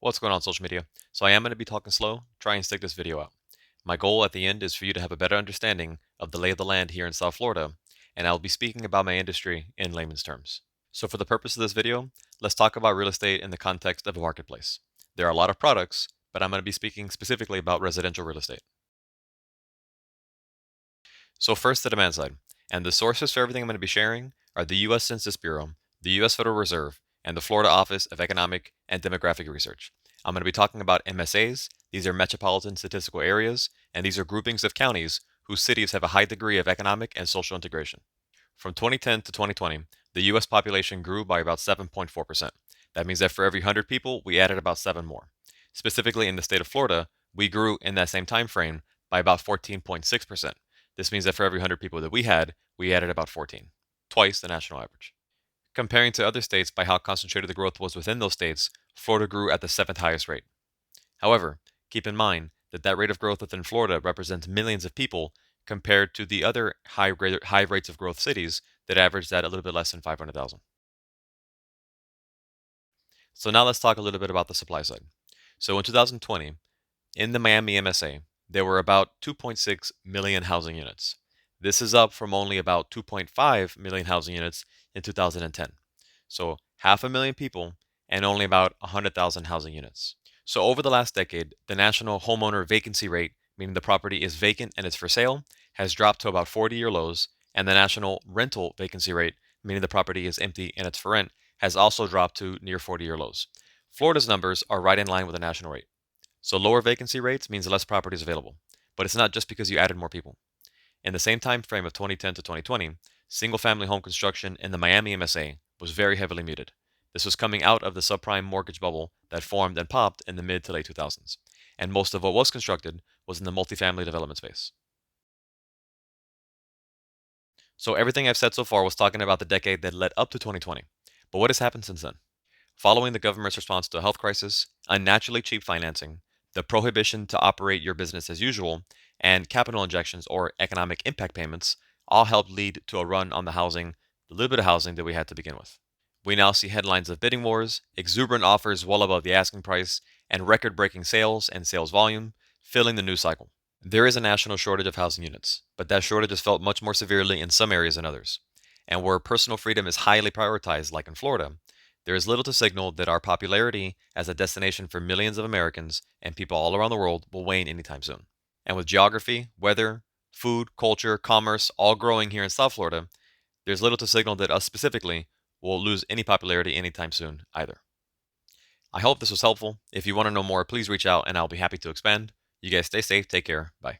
What's going on social media? So I am going to be talking slow, try and stick this video out. My goal at the end is for you to have a better understanding of the lay of the land here in South Florida, and I'll be speaking about my industry in layman's terms. So for the purpose of this video, let's talk about real estate in the context of a marketplace. There are a lot of products, but I'm going to be speaking specifically about residential real estate. So first, the demand side. And the sources for everything I'm going to be sharing are the U.S. Census Bureau, the U.S. Federal Reserve, and the Florida Office of Economic and Demographic Research. I'm going to be talking about MSAs. These are metropolitan statistical areas, and these are groupings of counties whose cities have a high degree of economic and social integration. From 2010 to 2020, the U.S. population grew by about 7.4%. That means that for every 100 people, we added about 7 more. Specifically in the state of Florida, we grew in that same time frame by about 14.6%. This means that for every 100 people that we added about 14, twice the national average. Comparing to other states by how concentrated the growth was within those states, Florida grew at the 7th highest rate. However, keep in mind that that rate of growth within Florida represents millions of people compared to the other high rates of growth cities that averaged at a little bit less than 500,000. So now let's talk a little bit about the supply side. So in 2020, in the Miami MSA, there were about 2.6 million housing units. This is up from only about 2.5 million housing units in 2010. So 500,000 people and only about 100,000 housing units. So over the last decade, the national homeowner vacancy rate, meaning the property is vacant and it's for sale, has dropped to about 40-year lows, and the national rental vacancy rate, meaning the property is empty and it's for rent, has also dropped to near 40-year lows. Florida's numbers are right in line with the national rate. So lower vacancy rates means less properties available. But it's not just because you added more people. In the same time frame of 2010 to 2020, single-family home construction in the Miami MSA was very heavily muted. This was coming out of the subprime mortgage bubble that formed and popped in the mid to late 2000s. And most of what was constructed was in the multifamily development space. So everything I've said so far was talking about the decade that led up to 2020. But what has happened since then? Following the government's response to a health crisis, unnaturally cheap financing, the prohibition to operate your business as usual, and capital injections or economic impact payments all helped lead to a run on the little bit of housing that we had to begin with. We now see headlines of bidding wars, exuberant offers well above the asking price, and record breaking sales and sales volume, filling the news cycle. There is a national shortage of housing units, but that shortage is felt much more severely in some areas than others. And where personal freedom is highly prioritized, like in Florida, there is little to signal that our popularity as a destination for millions of Americans and people all around the world will wane anytime soon. And with geography, weather, food, culture, commerce all growing here in South Florida, there's little to signal that us specifically will lose any popularity anytime soon either. I hope this was helpful. If you want to know more, please reach out and I'll be happy to expand. You guys stay safe, take care, bye.